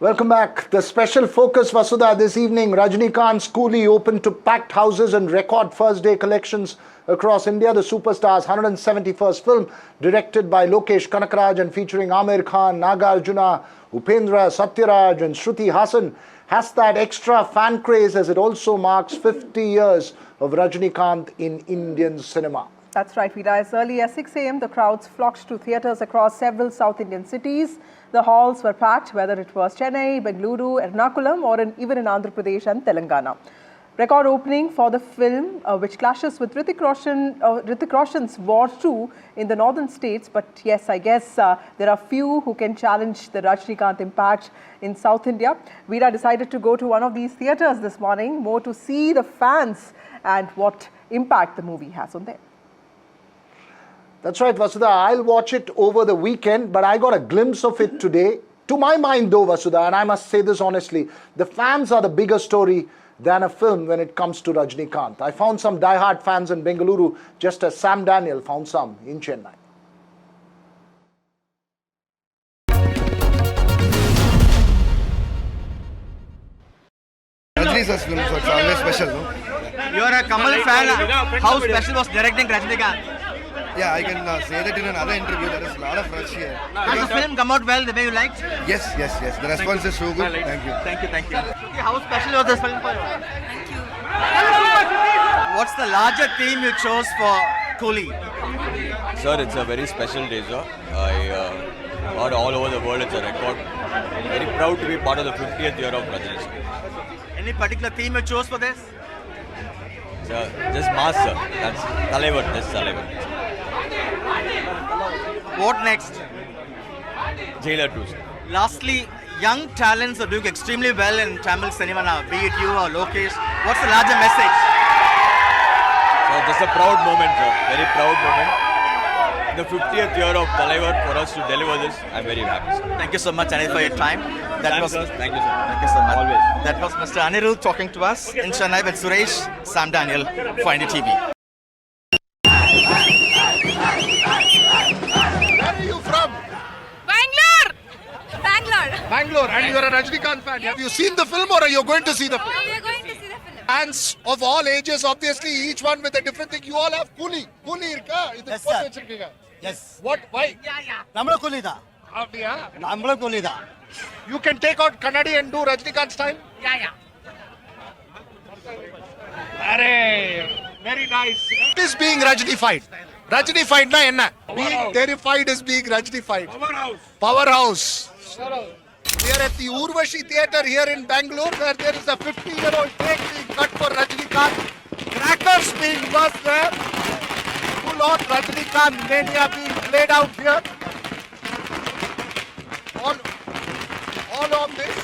Welcome back. The special focus, Vasudha, this evening. Rajinikanth's Coolie opened to packed houses and record first-day collections across India. The superstar's 171st film, directed by Lokesh Kanakaraj and featuring Aamir Khan, Nagarjuna, Upendra, Satyaraj and Shruti Hassan, has that extra fan craze as it also marks 50 years of Rajinikanth in Indian cinema. That's right, Veera. As early as 6 a.m., the crowds flocked to theatres across several South Indian cities. The halls were packed, whether it was Chennai, Bengaluru, Ernakulam or even in Andhra Pradesh and Telangana. Record opening for the film, which clashes with Hrithik Roshan's War 2 in the northern states. But yes, I guess there are few who can challenge the Rajinikanth impact in South India. Veera decided to go to one of these theatres this morning, more to see the fans and what impact the movie has on them. That's right, Vasudha. I'll watch it over the weekend, but I got a glimpse of it today. To my mind though, Vasudha, and I must say this honestly, the fans are the bigger story than a film when it comes to Rajinikanth. I found some die-hard fans in Bengaluru, just as Sam Daniel found some in Chennai. Rajini's film, so it's always special, no? You're a Kamal fan. How special was directing Rajinikanth? Yeah, I can say that in another interview. There is a lot of rush here. Has the film come out well the way you liked? Yes. The response is so good. Thank you. Thank you. How special was this film for you? Thank you. What's the larger theme you chose for Coolie? Sir, it's a very special day, sir. Not all over the world, it's a record. Very proud to be part of the 50th year of Rajini's. Any particular theme you chose for this? Sir, just mass, sir. That's Talaivar, just Talaivar. What next? Jailer 2, sir. Lastly, young talents are doing extremely well in Tamil cinema now, be it you or Lokesh. What's the larger message? So, just a proud moment, sir. Very proud moment. In the 50th year of Talaivar, for us to deliver this, I'm very happy, sir. Thank you so much, Anil, for your time. Thank you, sir. Thank you so much. Always. That was Mr. Anirudh talking to us in Chennai with Suresh, Sam Daniel for NDTV. Bangalore, and you are a Rajinikanth fan. Have you seen the film or are you going to see the film? We are going to see the film. Fans of all ages, obviously, each one with a different thing. You all have Coolie. Coolie irka? Yes, sir. Yes. What? Why? Namlu Kulida. Yeah. Namlu Kulida. You can take out Kannadi and do Rajinikanth style? Yeah. Very nice. It is being Rajinified. Rajinified na enna? Being terrified is being Rajinified. Powerhouse. We are at the Urvashi Theatre here in Bangalore, where there is a 50-year-old cake being cut for Rajinikanth. Crackers being burst there. Full-on Rajinikanth mania being played out here. All of this.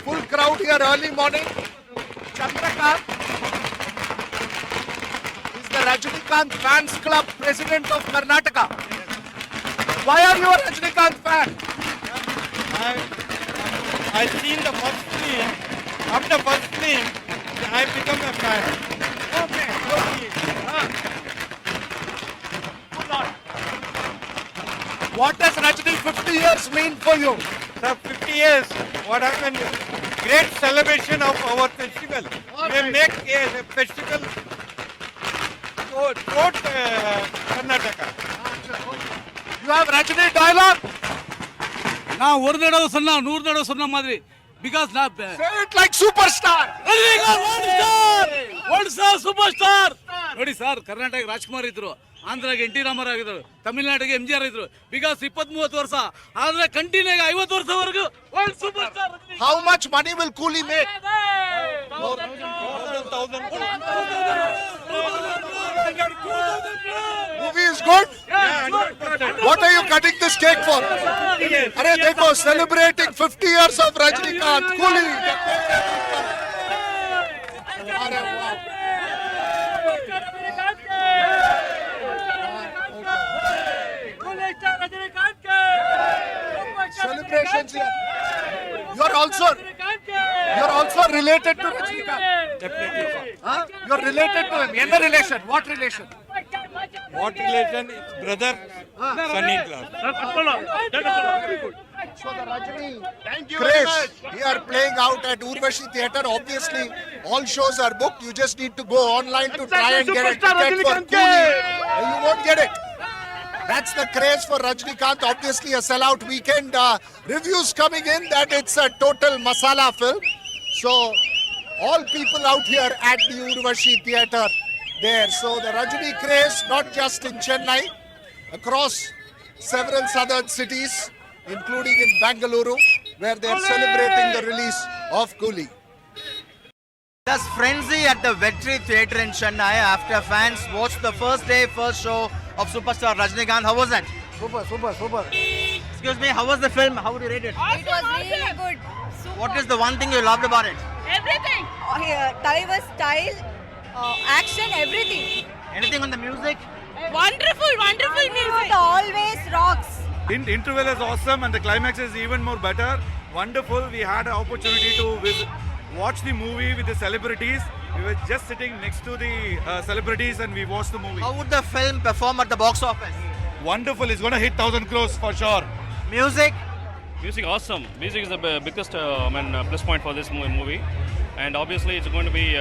Full crowd here early morning. Chandrakant is the Rajinikanth Fans Club President of Karnataka. Why are you a Rajinikanth fan? I've seen the first film. After first film, I've become a fan. Okay. What does Rajini 50 years mean for you? Sir, 50 years, what happened? Great celebration of our festival. Okay. We make a festival throughout Karnataka. You have Rajini dialogue? Now, one dado sunna, noor dado sunna madri. Because now, say it like superstar. One star, superstar. Nodi sir, Karnataka Rajkumar idru, Andhra NT Ramarao idru, Tamil Nadu MGR idru. Because 20-30 varsha, Andhra continue 50 varsha varagu, one superstar. How much money will Coolie make? Movie is good? What are you cutting this cake for? Arey dekho, celebrating 50 years of Rajinikanth. Coolie. Arey wow. Celebrations here. You're also related to Rajinikanth. Definitely. Huh? You're related to him. Enna relation? What relation? What relation? Brother, son-in-law. So the Rajini craze here playing out at Urvashi Theatre. Obviously, all shows are booked. You just need to go online to try and get a ticket for Coolie. You won't get it. That's the craze for Rajnikant. Obviously, a sellout weekend. Reviews coming in that it's a total masala film. So, all people out here at the Urvashi Theatre there. So, the Rajini craze, not just in Chennai, across several southern cities, including in Bangalore, where they're celebrating the release of Coolie. There's frenzy at the Vetri Theatre in Chennai after fans watched the first day, first show of superstar Rajnikant. How was that? Super. Excuse me, how was the film? How would you rate it? It was really good. What is the one thing you loved about it? Everything. Talivar's style, action, everything. Anything on the music? Wonderful music. Always rocks. Interval is awesome and the climax is even more better. Wonderful. We had an opportunity to watch the movie with the celebrities. We were just sitting next to the celebrities and we watched the movie. How would the film perform at the box office? Wonderful. It's going to hit 1,000 crores for sure. Music? Music awesome. Music is the biggest plus point for this movie, and obviously it's going to be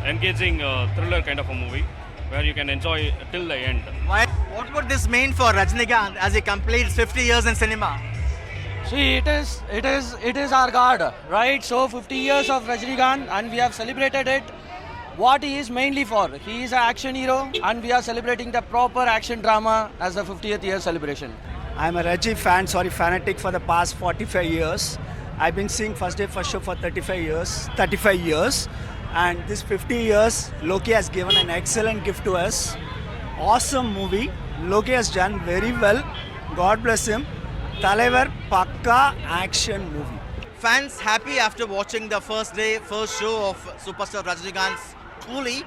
engaging thriller kind of a movie where you can enjoy till the end. What would this mean for Rajnikant as he completes 50 years in cinema? See, it is our God, right? So 50 years of Rajnikant, and we have celebrated it. What he is mainly for, he is an action hero, and we are celebrating the proper action drama as the 50th year celebration. I'm a Raji fan, fanatic for the past 45 years. I've been seeing first day, first show for 35 years. And this 50 years, Loki has given an excellent gift to us. Awesome movie. Loki has done very well. God bless him. Talaivar, Pakka action movie. Fans happy after watching the first day, first show of superstar Rajnikant's Coolie.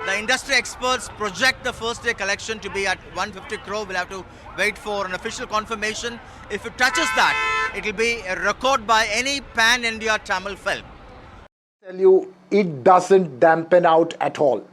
The industry experts project the first day collection to be at 150 crore. We'll have to wait for an official confirmation. If it touches that, it will be a record by any pan-India Tamil film. Tell you, it doesn't dampen out at all.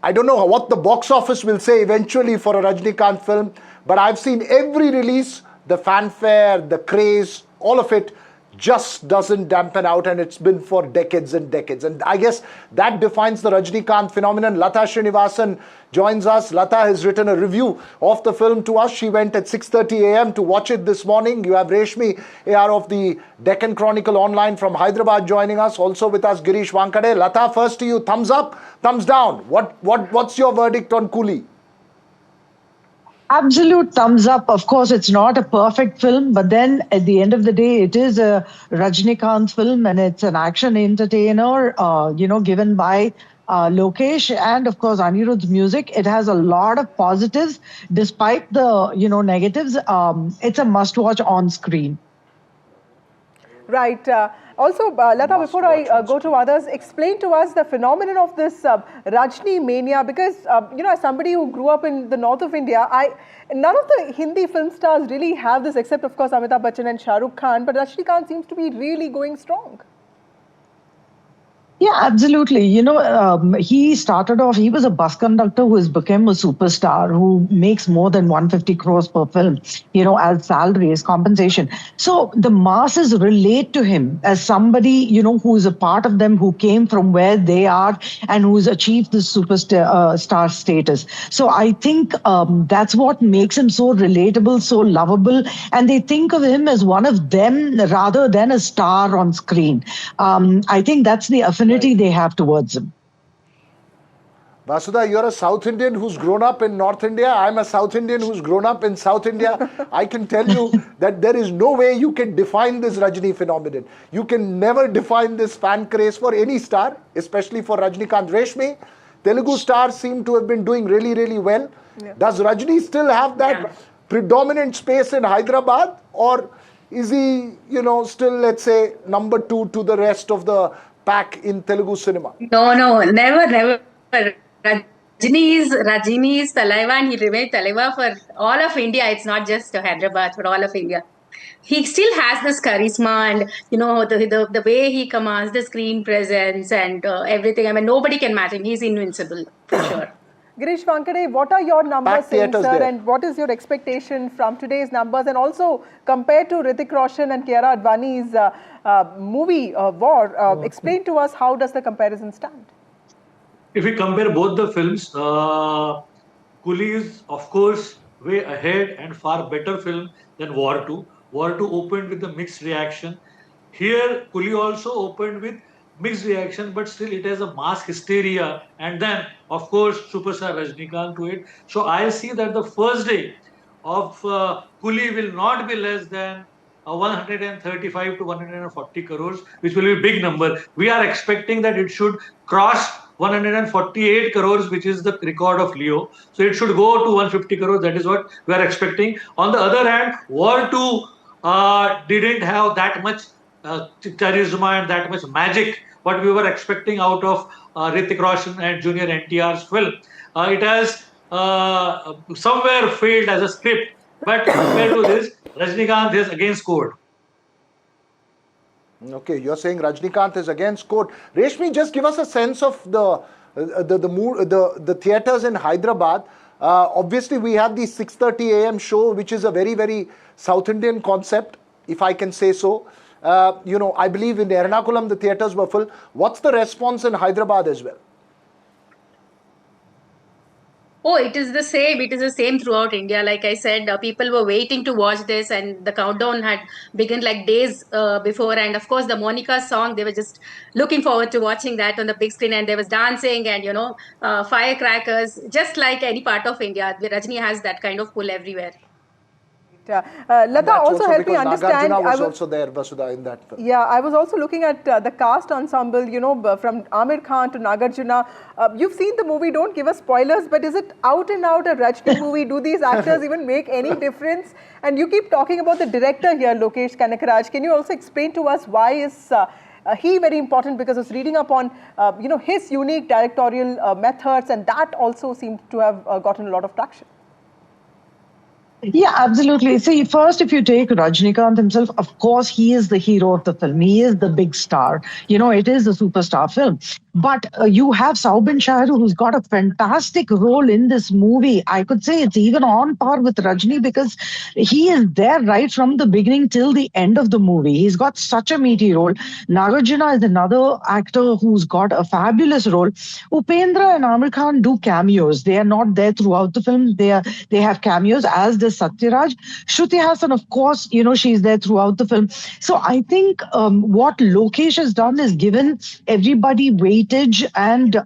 I don't know what the box office will say eventually for a Rajnikant film, but I've seen every release, the fanfare, the craze, all of it just doesn't dampen out, and it's been for decades and decades. And I guess that defines the Rajnikant phenomenon. Lata Srinivasan joins us. Lata has written a review of the film to us. She went at 6:30 a.m. to watch it this morning. You have Reshmi AR of the Deccan Chronicle Online from Hyderabad joining us. Also with us, Girish Wankade. Lata, first to you, thumbs up, thumbs down. What's your verdict on Coolie? Absolute thumbs up. Of course, it's not a perfect film, but then at the end of the day, it is a Rajnikant film, and it's an action entertainer, given by Lokesh and of course Anirudh's music. It has a lot of positives, despite the negatives. It's a must-watch on screen. Right. Also, Lata, before I go to others, explain to us the phenomenon of this Rajni mania, because, as somebody who grew up in the north of India, none of the Hindi film stars really have this, except, of course, Amitabh Bachchan and Shah Rukh Khan, but Rajnikant seems to be really going strong. Yeah, absolutely. He started off, he was a bus conductor who has become a superstar, who makes more than 150 crores per film, as salary, as compensation. So the masses relate to him as somebody, who is a part of them, who came from where they are and who's achieved this superstar status. So I think that's what makes him so relatable, so lovable. And they think of him as one of them rather than a star on screen. I think that's the affinity they have towards him. Vasudha, you're a South Indian who's grown up in North India. I'm a South Indian who's grown up in South India. I can tell you that there is no way you can define this Rajni phenomenon. You can never define this fan craze for any star, especially for Rajnikant. Reshmi, Telugu stars seem to have been doing really, really well. Yeah. Does Rajni still have that predominant space in Hyderabad, or is he, still, let's say, number 2 to the rest of the pack in Telugu cinema? No, never. Rajini is Talaiva, and he remained Talaiva for all of India. It's not just Hyderabad, but all of India. He still has this charisma, and the way he commands the screen presence and everything. I mean, nobody can match him. He's invincible for sure. Girish Vankade, what are your numbers Packed saying, theatres sir, there. and what is your expectation from today's numbers? And also, compared to Hrithik Roshan and Kiara Advani's movie War, explain to us how does the comparison stand? If we compare both the films, Coolie is, of course, way ahead and far better film than War 2. War 2 opened with a mixed reaction. Here, Coolie also opened with mixed reaction, but still it has a mass hysteria. And then, of course, superstar Rajinikanth to it. So I see that the first day of Coolie will not be less than 135 to 140 crores, which will be a big number. We are expecting that it should cross 148 crores, which is the record of Leo. So it should go to 150 crores. That is what we are expecting. On the other hand, War 2 didn't have that much charisma and that much magic what we were expecting out of Hrithik Roshan and Junior NTR's film. It has somewhere failed as a script, but compared to this, Rajinikanth has again scored. Okay, you're saying Rajinikanth is again scored. Reshmi, just give us a sense of the theatres in Hyderabad. Obviously, we have the 6:30 a.m. show, which is a very, very South Indian concept, if I can say so. I believe in Ernakulam, the theatres were full. What's the response in Hyderabad as well? Oh, it is the same. It is the same throughout India. Like I said, people were waiting to watch this, and the countdown had begun like days before. And of course, the Monica song, they were just looking forward to watching that on the big screen. And there was dancing and, firecrackers, just like any part of India. Rajini has that kind of pull everywhere. Lata, also help me understand. Nagarjuna was also there, Vasudha, in that film. Yeah, I was also looking at the cast ensemble, from Aamir Khan to Nagarjuna. You've seen the movie, don't give us spoilers, but is it out and out a Rajni movie? Do these actors even make any difference? And you keep talking about the director here, Lokesh Kanakaraj. Can you also explain to us why is he very important? Because I was reading up on, his unique directorial methods, and that also seemed to have gotten a lot of traction. Yeah, absolutely. See, first, if you take Rajinikanth himself, of course, he is the hero of the film. He is the big star. It is a superstar film. But you have Saubin Shahru, who's got a fantastic role in this movie. I could say it's even on par with Rajni because he is there right from the beginning till the end of the movie. He's got such a meaty role. Nagarjuna is another actor who's got a fabulous role. Upendra and Aamir Khan do cameos. They are not there throughout the film. They have cameos, as does Satyaraj. Shruti Hassan, of course, she's there throughout the film. So I think what Lokesh has done is given everybody weightage, and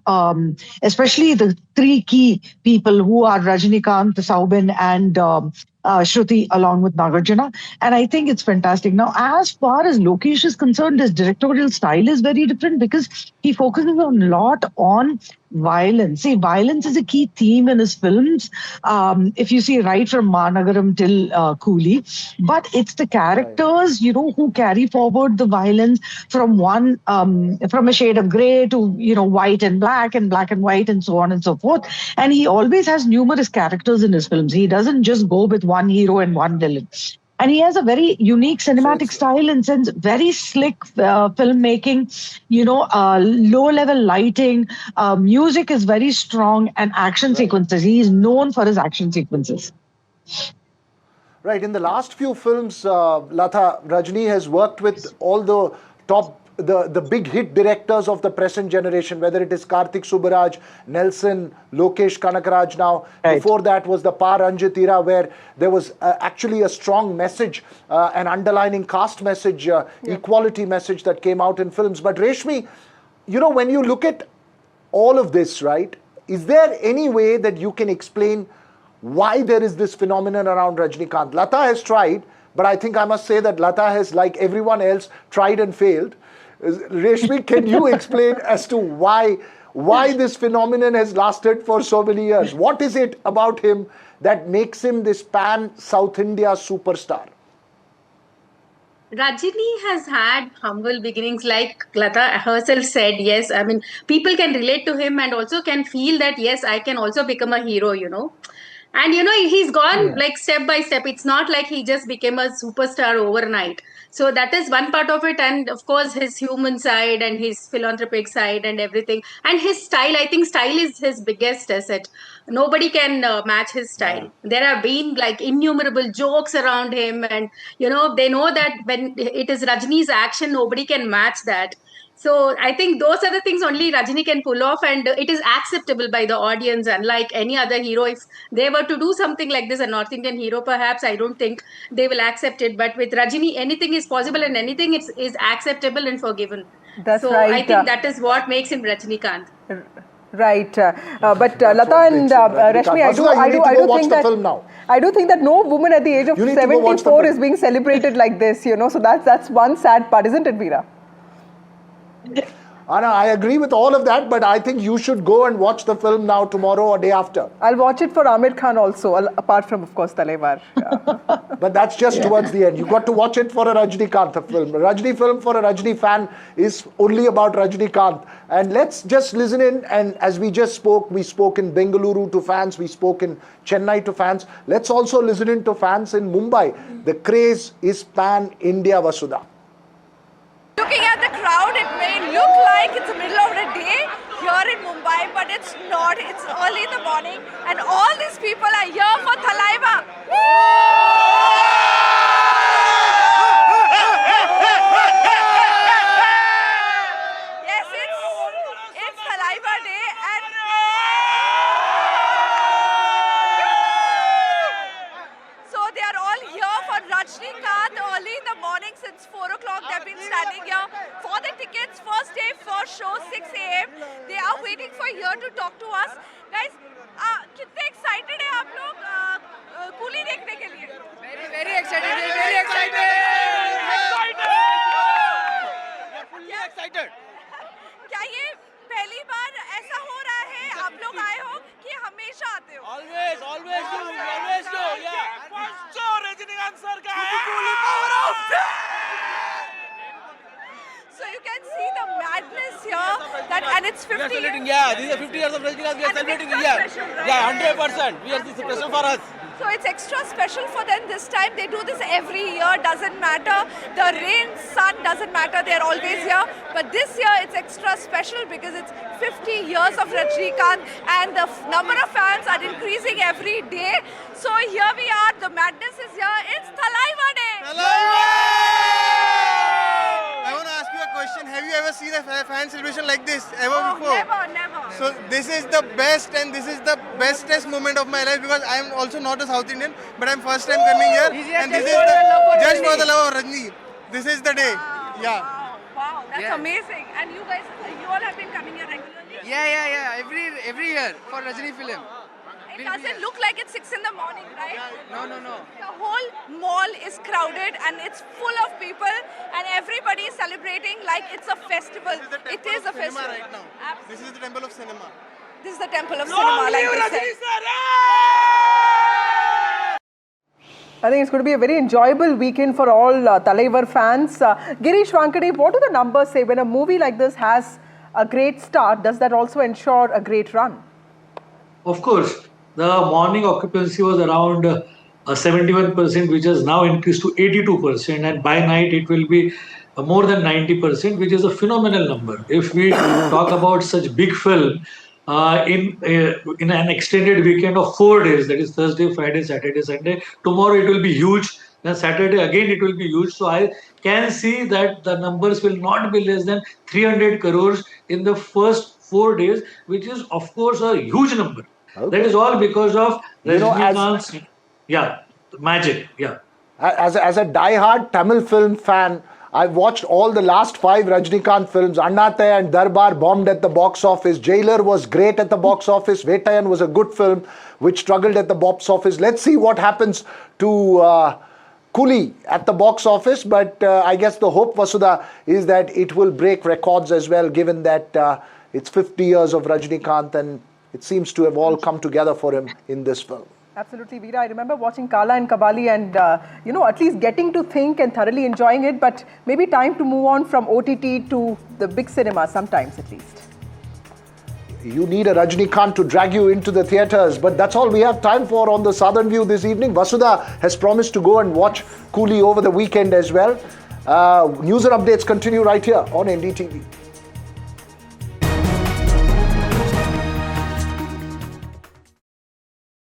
especially the three key people who are Rajinikanth, Saubin, and Shruti, along with Nagarjuna. And I think it's fantastic. Now, as far as Lokesh is concerned, his directorial style is very different because he focuses a lot on violence. See, violence is a key theme in his films. If you see right from Managaram till Coolie, but it's the characters, who carry forward the violence from from a shade of grey to, white and black and white and so on and so forth. And he always has numerous characters in his films. He doesn't just go with one hero and one villain. And he has a very unique cinematic style and sense, very slick filmmaking, low-level lighting. Music is very strong, and action sequences. He is known for his action sequences. Right. In the last few films, Lata, Rajni has worked with all the top, the big hit directors of the present generation, whether it is Karthik Subbaraj, Nelson, Lokesh Kanakaraj now. Right. Before that was the Pa Ranjit era, where there was actually a strong message, an underlining caste message, equality message that came out in films. But Reshmi, when you look at all of this, right, is there any way that you can explain why there is this phenomenon around Rajinikanth? Lata has tried, but I think I must say that Lata has, like everyone else, tried and failed. Reshmi, can you explain as to why this phenomenon has lasted for so many years? What is it about him that makes him this pan-South India superstar? Rajini has had humble beginnings, like Lata herself said. Yes, I mean, people can relate to him and also can feel that, yes, I can also become a hero, And he's gone like step by step. It's not like he just became a superstar overnight. So that is one part of it, and of course his human side and his philanthropic side and everything, and his style. I think style is his biggest asset. Nobody can match his style. There have been like innumerable jokes around him, and they know that when it is Rajini's action, nobody can match that. So I think those are the things only Rajini can pull off, and it is acceptable by the audience, unlike any other hero. If they were to do something like this, a North Indian hero, perhaps, I don't think they will accept it. But with Rajini, anything is possible, and anything is acceptable and forgiven. That's so right. I think that is what makes him Rajinikanth. Right, but Lata and Rashmi, I do think that no woman at the age of 74 is being celebrated like this. So that's one sad part, isn't it, Veera? Anna, I agree with all of that, but I think you should go and watch the film now, tomorrow or day after. I'll watch it for Amir Khan also, apart from, of course, Talaivar. But that's just towards the end. You got to watch it for a Rajinikanth film. A Rajini film for a Rajini fan is only about Rajinikanth. And let's just listen in. And as we just spoke, we spoke in Bengaluru to fans, we spoke in Chennai to fans. Let's also listen in to fans in Mumbai. The craze is pan-India, Vasudha. Looking at the crowd, it may look like it's the middle of the day here in Mumbai, but it's not. It's early in the morning, and all these people are here for Thalaiva. Yes, it's Thalaiva Day, and so they are all here for Rajinikanth early in the morning. Since 4 o'clock they've been standing here for the tickets. First day, first show, 6 a.m. They are waiting for here to talk to us. Guys, कितने excited हैं आप लोग coolie देखने के लिए? Very excited, very excited. Fully excited. क्या ये पहली बार ऐसा हो रहा है आप लोग आए हो कि हमेशा आते हो? Always do, yeah. First show Rajinikanth sir का है. So you can see the madness here, and it's 50 We are celebrating, years. these are 50 years of Rajinikanth, we are And celebrating it's here. extra special, right? Yeah, 100%. This is special for us. So it's extra special for them this time. They do this every year, doesn't matter. The rain, sun, doesn't matter. They're always here. But this year it's extra special because it's 50 years of Rajinikanth, and the number of fans are increasing every day. So here we are. The madness is here. It's Thalaiva Day. I want to ask you a question. Have you ever seen a fan celebration like this ever before? Never. So this is the best, and this is the bestest moment of my life because I am also not a South Indian, but I'm first time coming here, and this is just for the love of Rajni. This is the day. Yeah. Wow, that's amazing. And you guys, you all have been coming here regularly? Yeah. Every year for Rajni film. It doesn't look like it's 6 in the morning, right? No. The whole mall is crowded and it's full of people, and everybody is celebrating like it's a festival. It is a festival right now. This is the temple of cinema. This is the temple of cinema, like they said. I think it's going to be a very enjoyable weekend for all Talaivar fans. Girish Vankade, what do the numbers say when a movie like this has a great start? Does that also ensure a great run? Of course, the morning occupancy was around 71%, which has now increased to 82%, and by night it will be more than 90%, which is a phenomenal number. If we talk about such big film in an extended weekend of 4 days, that is Thursday, Friday, Saturday, Sunday, tomorrow it will be huge, then Saturday again it will be huge. So I can see that the numbers will not be less than 300 crores in the first 4 days, which is of course a huge number. Okay. That is all because of Rajinikanth's magic. Yeah. As a die-hard Tamil film fan, I've watched all the last 5 Rajinikanth films. Annattai and Darbar bombed at the box office. Jailer was great at the box office. Vettayan was a good film which struggled at the box office. Let's see what happens to Coolie at the box office. But I guess the hope, Vasudha, is that it will break records as well, given that it's 50 years of Rajinikanth, and it seems to have all come together for him in this film. Absolutely, Veera. I remember watching Kala and Kabali and, at least getting to think and thoroughly enjoying it, but maybe time to move on from OTT to the big cinema sometimes at least. You need a Rajinikanth to drag you into the theatres. But that's all we have time for on the Southern View this evening. Vasudha has promised to go and watch Coolie over the weekend as well. News and updates continue right here on NDTV.